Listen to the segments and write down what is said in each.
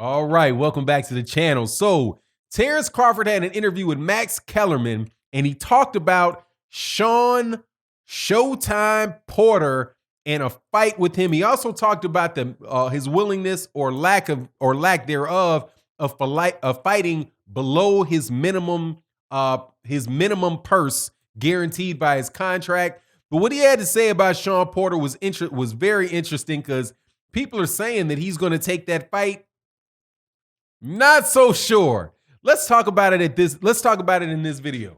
All right, welcome back to the channel. So, Terence Crawford had an interview with Max Kellerman, and he talked about Shawn Showtime Porter and a fight with him. He also talked about his willingness or lack thereof of fighting below his minimum purse guaranteed by his contract. But what he had to say about Shawn Porter was very interesting because people are saying that he's going to take that fight. Not so sure. Let's talk about it Let's talk about it in this video.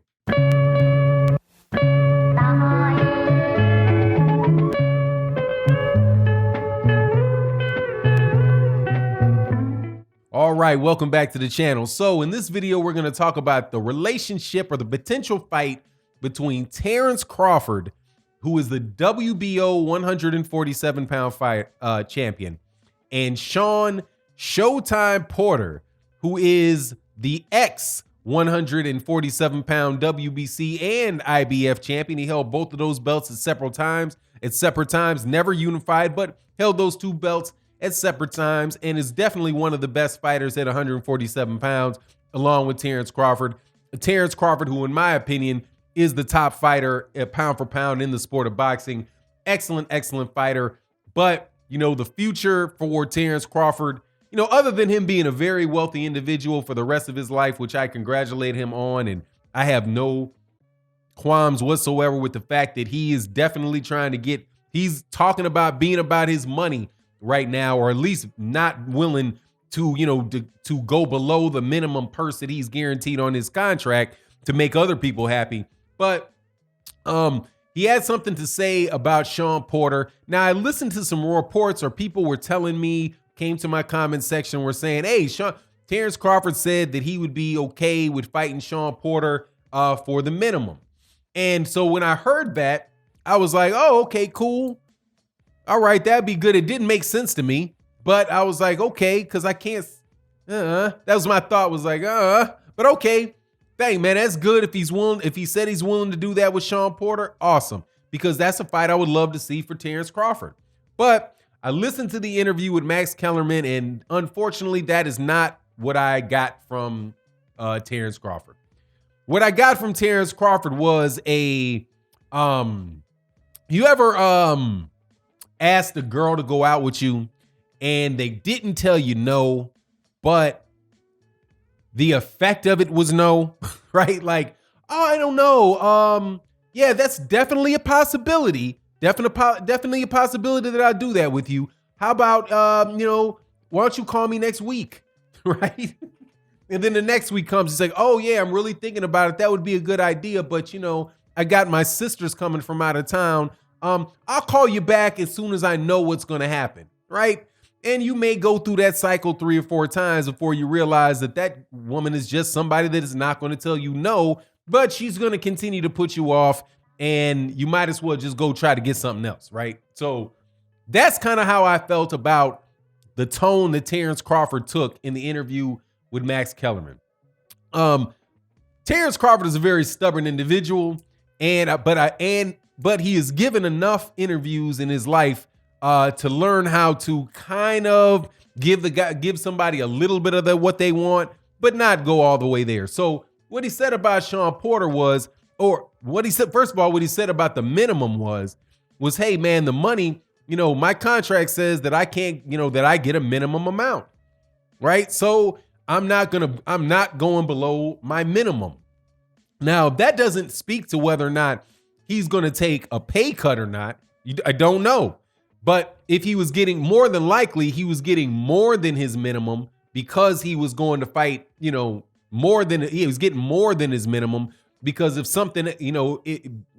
All right, welcome back to the channel. So in this video, we're going to talk about the relationship or the potential fight between Terence Crawford, who is the WBO 147-pound champion, and Shawn Showtime Porter, who is the ex-147-pound WBC and IBF champion. He held both of those belts at separate times, never unified, but held those two belts at separate times, and is definitely one of the best fighters at 147 pounds, along with Terence Crawford. Terence Crawford, who in my opinion is the top fighter pound for pound in the sport of boxing. Excellent, excellent fighter. But, you know, the future for Terence Crawford, you know, other than him being a very wealthy individual for the rest of his life, which I congratulate him on, and I have no qualms whatsoever with the fact that he is definitely trying to he's talking about being about his money right now, or at least not willing to, you know, to go below the minimum purse that he's guaranteed on his contract to make other people happy. But he had something to say about Shawn Porter. Now, I listened to some reports, or people were telling me, came to my comment section, were saying, hey, Terence Crawford said that he would be okay with fighting Shawn Porter for the minimum. And so when I heard that, I was like, oh, okay, cool. All right, that'd be good. It didn't make sense to me, but I was like, okay, because I can't, that was my thought, was like, but okay. Dang, man, that's good if he's willing. If he said he's willing to do that with Shawn Porter, awesome, because that's a fight I would love to see for Terence Crawford. But I listened to the interview with Max Kellerman, and unfortunately, that is not what I got from Terence Crawford. What I got from Terence Crawford was you ever asked a girl to go out with you and they didn't tell you no, but the effect of it was no, right? Like, oh, I don't know. Yeah, that's definitely a possibility. Definitely a possibility that I'll do that with you. How about, you know, why don't you call me next week, right? And then the next week comes, it's like, oh yeah, I'm really thinking about it. That would be a good idea, but you know, I got my sisters coming from out of town. I'll call you back as soon as I know what's going to happen, right? And you may go through that cycle 3 or 4 times before you realize that that woman is just somebody that is not going to tell you no, but she's going to continue to put you off, and you might as well just go try to get something else, right? So that's kind of how I felt about the tone that Terence Crawford took in the interview with Max Kellerman. Terence Crawford is a very stubborn individual, but he has given enough interviews in his life to learn how to kind of give somebody a little bit of what they want, but not go all the way there. So what he said about Shawn Porter was, or what he said, first of all, what he said about the minimum was, hey man, the money, you know, my contract says that I can't, you know, that I get a minimum amount, right? So I'm not going below my minimum. Now that doesn't speak to whether or not he's going to take a pay cut or not. I don't know. But if he was getting, more than likely, he was getting more than his minimum because he was going to fight, you know, he was getting more than his minimum because of something, you know,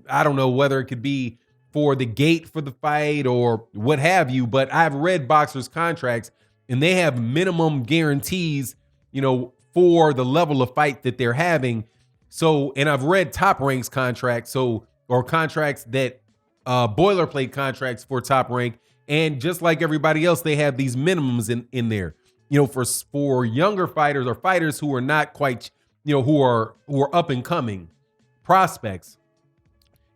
I don't know whether it could be for the gate for the fight or what have you, but I've read boxers' contracts and they have minimum guarantees, you know, for the level of fight that they're having. So, and I've read Top Rank's contracts, or contracts that boilerplate contracts for Top Rank, and just like everybody else, they have these minimums in there. You know, for younger fighters or fighters who are not quite, you know, who are up and coming prospects,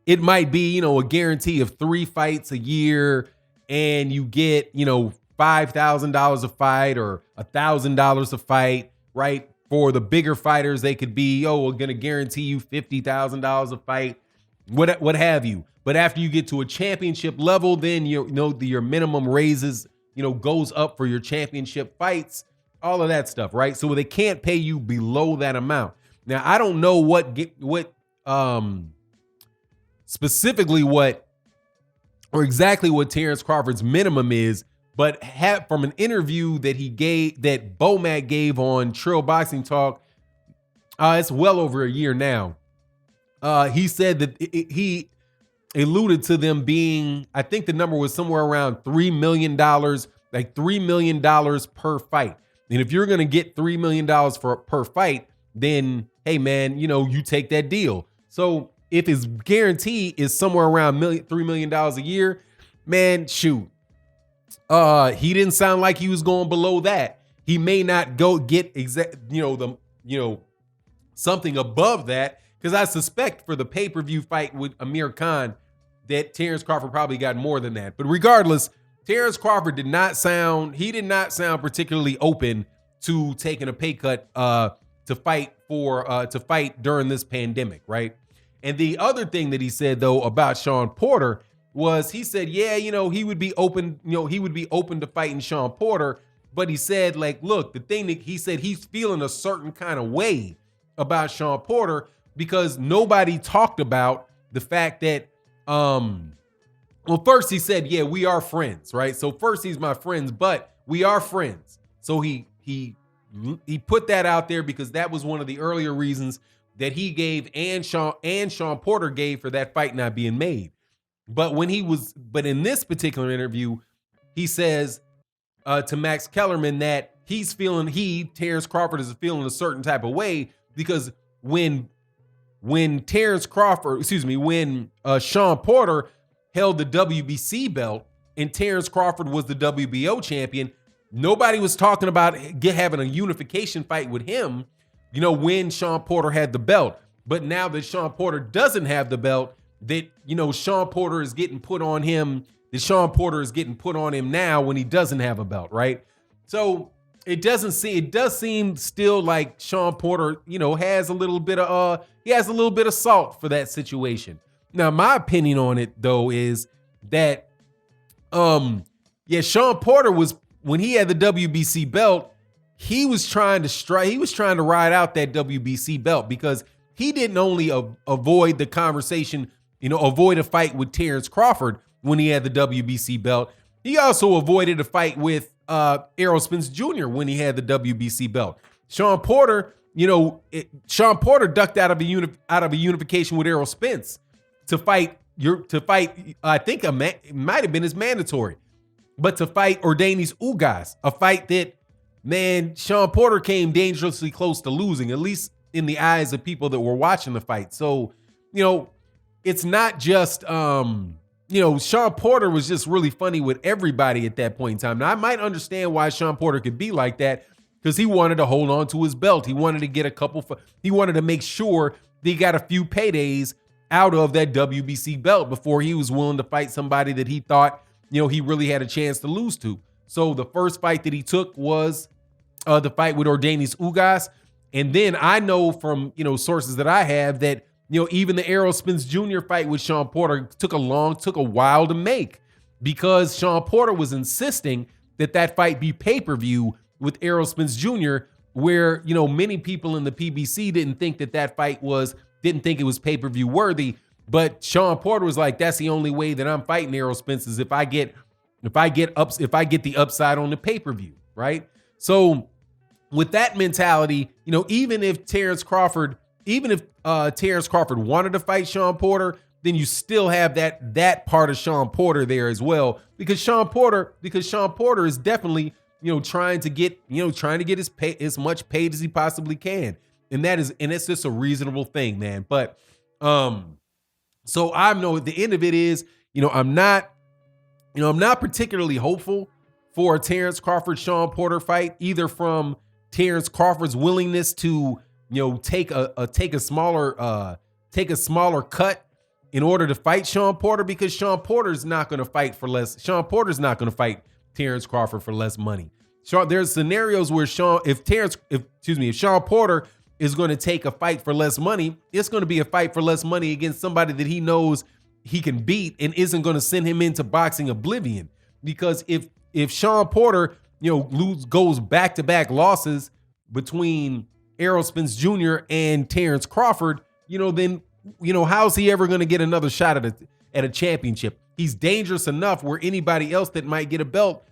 it might be, you know, a guarantee of 3 fights a year, and you get, you know, $5,000 a fight or $1,000 a fight, right? For the bigger fighters, they could be, we're going to guarantee you $50,000 a fight, what have you. But after you get to a championship level, then your minimum raises, goes up for your championship fights, all of that stuff, right? So they can't pay you below that amount. Now, I don't know specifically exactly what Terence Crawford's minimum is, but from an interview that Bomac gave on Trill Boxing Talk, it's well over a year now. He said that he alluded to them being, I think the number was somewhere around $3 million, like $3 million per fight. And if you're going to get $3 million per fight, then, hey man, you take that deal. So if his guarantee is somewhere around $3 million a year, man, shoot. He didn't sound like he was going below that. He may not go get something above that, because I suspect for the pay-per-view fight with Amir Khan that Terence Crawford probably got more than that. But regardless, Terence Crawford did not sound particularly open to taking a pay cut to fight during this pandemic, right? And the other thing that he said though about Shawn Porter was, he said, he would be open, to fighting Shawn Porter, but he said, like, look, the thing that he said, he's feeling a certain kind of way about Shawn Porter because nobody talked about the fact that, first he said, we are friends, right? So first he's my friends, but we are friends. So he put that out there because that was one of the earlier reasons that he gave and Shawn Porter gave for that fight not being made. But in this particular interview, he says to Max Kellerman that Terence Crawford is feeling a certain type of way because when Shawn Porter held the WBC belt and Terence Crawford was the WBO champion, nobody was talking about having a unification fight with him, when Shawn Porter had the belt. But now that Shawn Porter doesn't have the belt, that, Shawn Porter is getting put on him, now when he doesn't have a belt, right? So it does seem still like Shawn Porter, has a little bit of salt for that situation. Now, my opinion on it though is that, Shawn Porter was, when he had the WBC belt, he was trying to ride out that WBC belt because he didn't only avoid the conversation, avoid a fight with Terence Crawford when he had the WBC belt. He also avoided a fight with Errol Spence Jr. when he had the WBC belt. Shawn Porter ducked out of a unification with Errol Spence to fight. I think it might have been his mandatory, but to fight Ordenis Ugas, a fight that, man, Shawn Porter came dangerously close to losing, at least in the eyes of people that were watching the fight. So, it's not just, Shawn Porter was just really funny with everybody at that point in time. Now, I might understand why Shawn Porter could be like that because he wanted to hold on to his belt. He wanted to get he wanted to make sure that he got a few paydays out of that WBC belt before he was willing to fight somebody that he thought, he really had a chance to lose to. So the first fight that he took was the fight with Ordenis Ugas. And then I know from, sources that I have that, even the Errol Spence Jr. fight with Shawn Porter took a while to make because Shawn Porter was insisting that fight be pay-per-view with Errol Spence Jr., where, many people in the PBC didn't think that fight was it was pay-per-view worthy. But Shawn Porter was like, that's the only way that I'm fighting Errol Spence is if I get the upside on the pay-per-view, right? So with that mentality, even if Terence Crawford wanted to fight Shawn Porter, then you still have that part of Shawn Porter there as well, because Shawn Porter is definitely, trying to get as much paid as he possibly can. And it's just a reasonable thing, man. But, so I know at the end of it is, I'm not particularly hopeful for a Terence Crawford Shawn Porter fight, either from Terence Crawford's willingness to, take a smaller cut in order to fight Shawn Porter, because Shawn Porter's not going to fight for less. Shawn Porter's not going to fight Terence Crawford for less money. There's scenarios where if Shawn Porter is going to take a fight for less money, it's going to be a fight for less money against somebody that he knows he can beat and isn't going to send him into boxing oblivion. Because if Shawn Porter, goes back-to-back losses between Errol Spence Jr. and Terence Crawford, then how's he ever going to get another shot at a championship? He's dangerous enough where anybody else that might get a belt,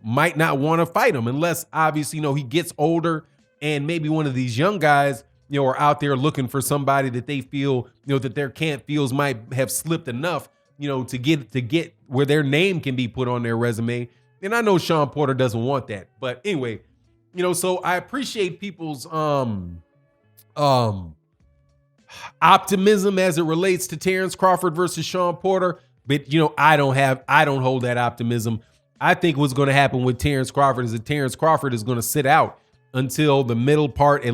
might not want to fight him unless obviously, he gets older and maybe one of these young guys, are out there looking for somebody that they feel, that their camp feels might have slipped enough, to get where their name can be put on their resume. And I know Shawn Porter doesn't want that, but anyway, so I appreciate people's optimism as it relates to Terence Crawford versus Shawn Porter, but I don't hold that optimism. I think what's going to happen with Terence Crawford is that Terence Crawford is going to sit out until at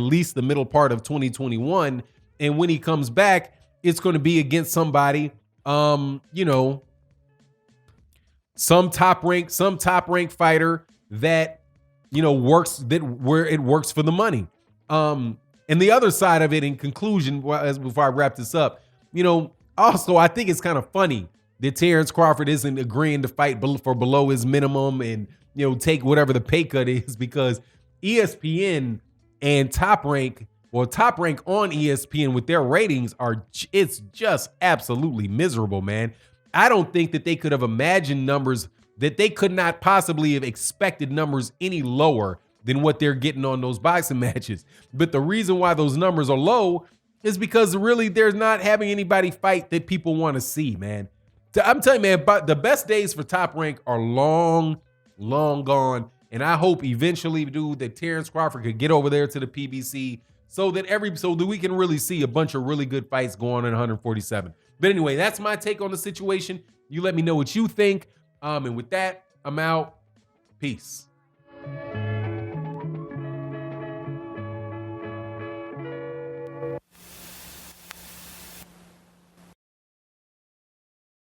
least the middle part of 2021, and when he comes back, it's going to be against somebody, some top rank fighter that where it works for the money. And the other side of it, in conclusion, before I wrap this up, also I think it's kind of funny that Terence Crawford isn't agreeing to fight for below his minimum and take whatever the pay cut is, because ESPN and Top Rank on ESPN with their ratings it's just absolutely miserable, man. I don't think that they could have imagined numbers, that they could not possibly have expected numbers any lower than what they're getting on those boxing matches. But the reason why those numbers are low is because really they're not having anybody fight that people want to see, man. I'm telling you, man, but the best days for Top Rank are long gone. And I hope eventually, dude, that Terence Crawford could get over there to the PBC so that we can really see a bunch of really good fights going on in 147. But anyway, that's my take on the situation. You let me know what you think. And with that, I'm out. Peace.